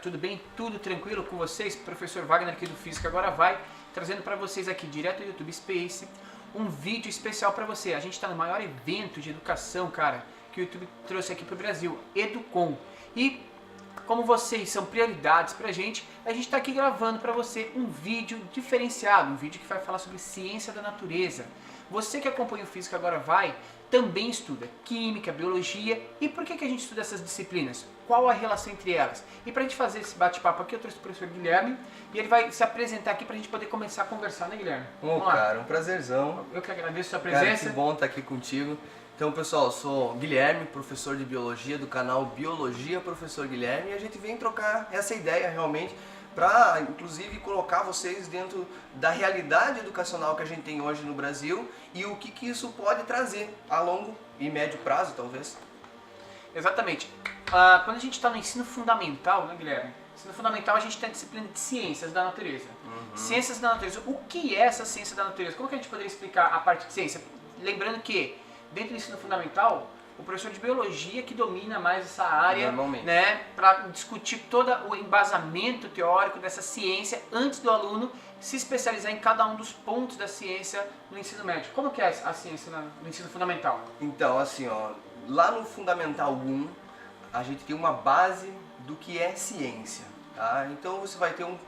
tudo bem? Tudo tranquilo com vocês? Professor Wagner aqui do Física Agora Vai, trazendo para vocês aqui direto do YouTube Space um vídeo especial para você. A gente está no maior evento de educação, cara, que o YouTube trouxe aqui para o Brasil, Educom. E como vocês são prioridades pra gente está aqui gravando para você um vídeo diferenciado, um vídeo que vai falar sobre ciência da natureza. Você que acompanha o Física Agora Vai também estuda Química, Biologia. E por que a gente estuda essas disciplinas? Qual a relação entre elas? E pra gente fazer esse bate-papo aqui, eu trouxe o professor Guilherme e ele vai se apresentar aqui pra gente poder começar a conversar, né, Guilherme? Ô, cara, um prazerzão. Eu que agradeço a sua presença. Cara, que bom estar aqui contigo. Então, pessoal, eu sou Guilherme, professor de Biologia do canal Biologia Professor Guilherme, e a gente vem trocar essa ideia realmente para, inclusive, colocar vocês dentro da realidade educacional que a gente tem hoje no Brasil e o que isso pode trazer a longo e médio prazo, talvez. Exatamente. Quando a gente está no ensino fundamental, né, Guilherme? Ensino fundamental a gente tem a disciplina de Ciências da Natureza. Ciências da Natureza. O que é essa Ciência da Natureza? Como que a gente poderia explicar a parte de ciência? Lembrando que dentro do ensino fundamental, o professor de biologia que domina mais essa área, né, para discutir todo o embasamento teórico dessa ciência antes do aluno se especializar em cada um dos pontos da ciência no ensino médio. Como que é a ciência no ensino fundamental? Então, assim, ó, lá no Fundamental 1, a gente tem uma base do que é ciência, tá? Então você vai ter um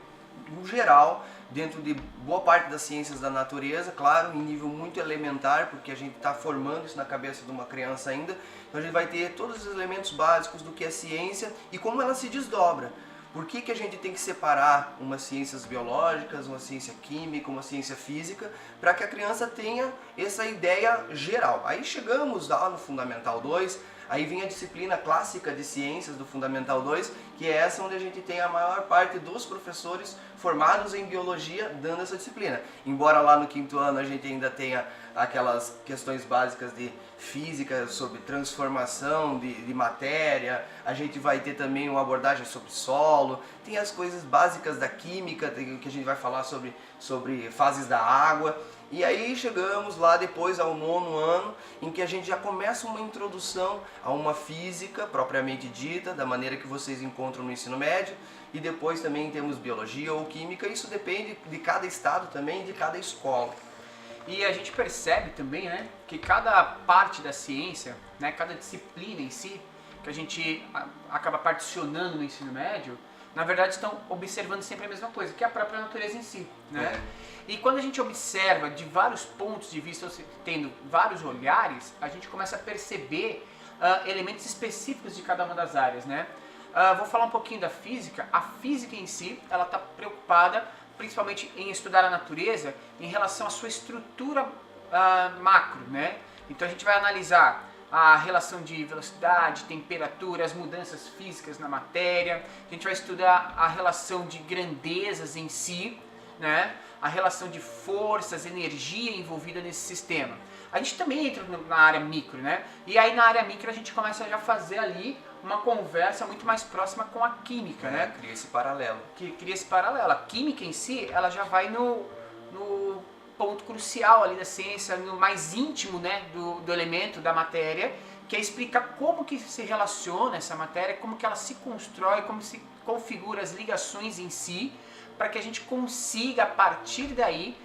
geral dentro de boa parte das ciências da natureza, claro, em nível muito elementar, porque a gente está formando isso na cabeça de uma criança ainda. Então a gente vai ter todos os elementos básicos do que é ciência e como ela se desdobra. Por que a gente tem que separar umas ciências biológicas, uma ciência química, uma ciência física, para que a criança tenha essa ideia geral. Aí chegamos lá no Fundamental 2, aí vem a disciplina clássica de ciências do Fundamental 2, que é essa onde a gente tem a maior parte dos professores formados em biologia dando essa disciplina. Embora lá no quinto ano a gente ainda tenha aquelas questões básicas de física sobre transformação de matéria, a gente vai ter também uma abordagem sobre solo, tem as coisas básicas da química, que a gente vai falar sobre fases da água. E aí chegamos lá depois ao 9º ano, em que a gente já começa uma introdução a uma física propriamente dita, da maneira que vocês encontram no ensino médio, e depois também temos biologia ou química. Isso depende de cada estado também, de cada escola. E a gente percebe também, né, que cada parte da ciência, né, cada disciplina em si, que a gente acaba particionando no ensino médio, na verdade estão observando sempre a mesma coisa, que é a própria natureza em si, né? E quando a gente observa de vários pontos de vista, tendo vários olhares, a gente começa a perceber elementos específicos de cada uma das áreas, né? Vou falar um pouquinho da física. A física em si, ela está preocupada principalmente em estudar a natureza em relação à sua estrutura macro, né? Então a gente vai analisar a relação de velocidade, temperatura, as mudanças físicas na matéria. A gente vai estudar a relação de grandezas em si, né? A relação de forças, energia envolvida nesse sistema. A gente também entra na área micro, né? E aí na área micro a gente começa já a fazer ali uma conversa muito mais próxima com a química, né? Cria esse paralelo. Cria esse paralelo. A química em si, ela já vai no ponto crucial ali da ciência, no mais íntimo, né, do elemento, da matéria, que é explicar como que se relaciona essa matéria, como que ela se constrói, como se configura as ligações em si, para que a gente consiga, a partir daí,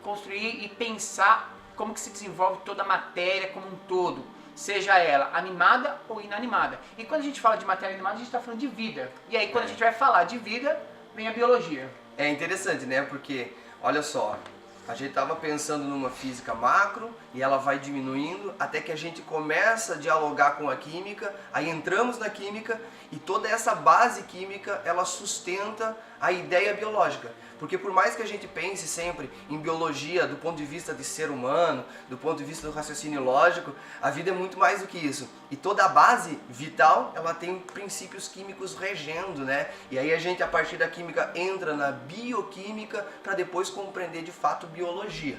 construir e pensar como que se desenvolve toda a matéria como um todo, seja ela animada ou inanimada. E quando a gente fala de matéria animada, a gente está falando de vida. E aí, quando a gente vai falar de vida, vem a biologia. É interessante, né? Porque, olha só, a gente estava pensando numa física macro e ela vai diminuindo até que a gente começa a dialogar com a química, aí entramos na química e toda essa base química ela sustenta a ideia biológica. Porque por mais que a gente pense sempre em biologia do ponto de vista de ser humano, do ponto de vista do raciocínio lógico, a vida é muito mais do que isso. E toda a base vital, ela tem princípios químicos regendo, né? E aí a gente, a partir da química, entra na bioquímica para depois compreender de fato biologia.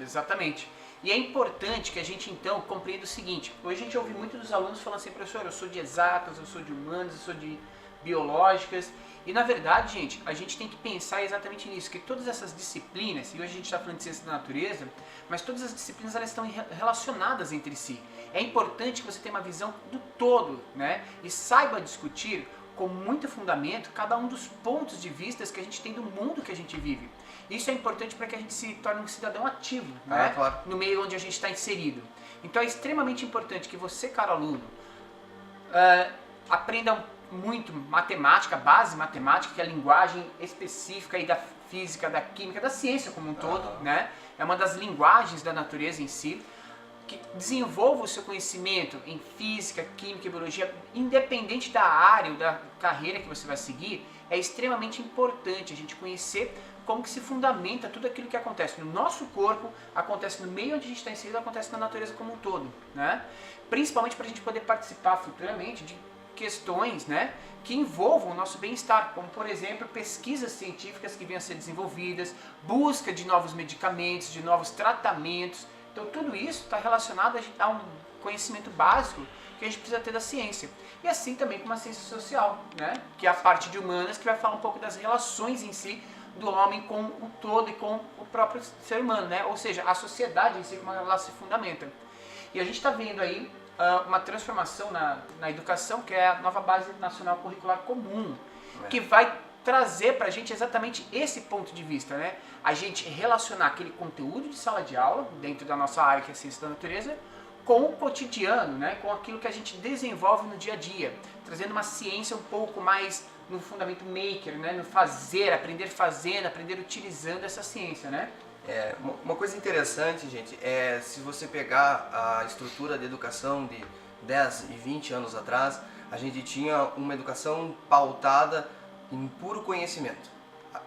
Exatamente. E é importante que a gente então compreenda o seguinte: hoje a gente ouve muito dos alunos falando assim, professor, eu sou de exatas, eu sou de humanas, eu sou de biológicas. E na verdade, gente, a gente tem que pensar exatamente nisso, que todas essas disciplinas, e hoje a gente está falando de ciência da natureza, mas todas as disciplinas elas estão relacionadas entre si. É importante que você tenha uma visão do todo, né? E saiba discutir com muito fundamento cada um dos pontos de vista que a gente tem do mundo que a gente vive. Isso é importante para que a gente se torne um cidadão ativo, né? Claro. No meio onde a gente está inserido. Então é extremamente importante que você, caro aluno, aprenda muito matemática, base matemática, que é a linguagem específica aí da física, da química, da ciência como um todo, né? É uma das linguagens da natureza em si. Que desenvolva o seu conhecimento em física, química e biologia, independente da área ou da carreira que você vai seguir, é extremamente importante a gente conhecer como que se fundamenta tudo aquilo que acontece no nosso corpo, acontece no meio onde a gente está inserido, acontece na natureza como um todo, né? Principalmente para a gente poder participar futuramente de questões, né, que envolvam o nosso bem-estar, como por exemplo pesquisas científicas que venham a ser desenvolvidas, busca de novos medicamentos, de novos tratamentos. Então tudo isso está relacionado a um conhecimento básico que a gente precisa ter da ciência. E assim também com uma ciência social, né? Que é a parte de humanas, que vai falar um pouco das relações em si do homem com o todo e com o próprio ser humano, né? Ou seja, a sociedade em si, como ela se fundamenta. E a gente está vendo aí uma transformação na educação, que é a nova Base Nacional Curricular Comum, que vai trazer para a gente exatamente esse ponto de vista, né? A gente relacionar aquele conteúdo de sala de aula, dentro da nossa área que é a ciência da natureza, com o cotidiano, né? Com aquilo que a gente desenvolve no dia a dia, trazendo uma ciência um pouco mais no fundamento maker, né? No fazer, aprender fazendo, aprender utilizando essa ciência, né? Uma coisa interessante, gente, é se você pegar a estrutura de educação de 10 e 20 anos atrás, a gente tinha uma educação pautada em puro conhecimento.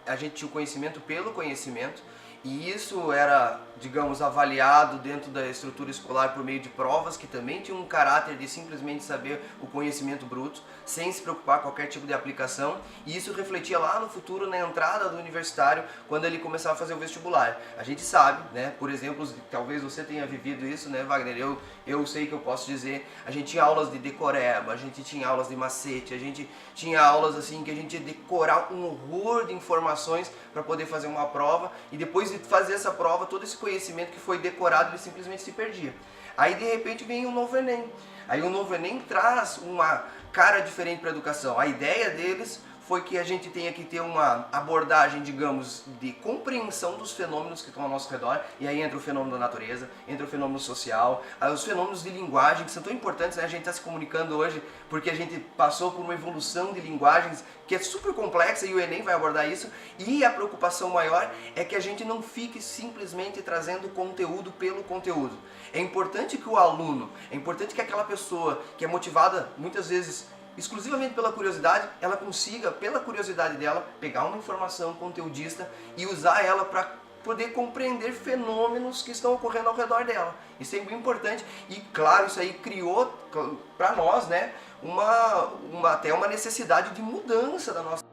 A gente tinha o conhecimento pelo conhecimento e isso era, digamos, avaliado dentro da estrutura escolar por meio de provas que também tinham um caráter de simplesmente saber o conhecimento bruto, sem se preocupar com qualquer tipo de aplicação, e isso refletia lá no futuro, na entrada do universitário, quando ele começava a fazer o vestibular. A gente sabe, né, por exemplo, talvez você tenha vivido isso, né, Wagner, eu sei que eu posso dizer, a gente tinha aulas de decoreba, a gente tinha aulas de macete, a gente tinha aulas assim que a gente ia decorar um horror de informações para poder fazer uma prova, e depois de fazer essa prova, todo esse conhecimento que foi decorado, ele simplesmente se perdia. Aí de repente vem o novo Enem. Aí o novo Enem traz uma cara diferente para a educação. A ideia deles foi que a gente tenha que ter uma abordagem, digamos, de compreensão dos fenômenos que estão ao nosso redor, e aí entra o fenômeno da natureza, entra o fenômeno social, os fenômenos de linguagem, que são tão importantes, né? A gente está se comunicando hoje porque a gente passou por uma evolução de linguagens que é super complexa, e o Enem vai abordar isso, e a preocupação maior é que a gente não fique simplesmente trazendo conteúdo pelo conteúdo. É importante que o aluno, é importante que aquela pessoa que é motivada, muitas vezes, exclusivamente pela curiosidade, ela consiga, pela curiosidade dela, pegar uma informação conteudista e usar ela para poder compreender fenômenos que estão ocorrendo ao redor dela. Isso é muito importante e, claro, isso aí criou para nós, né, até uma necessidade de mudança da nossa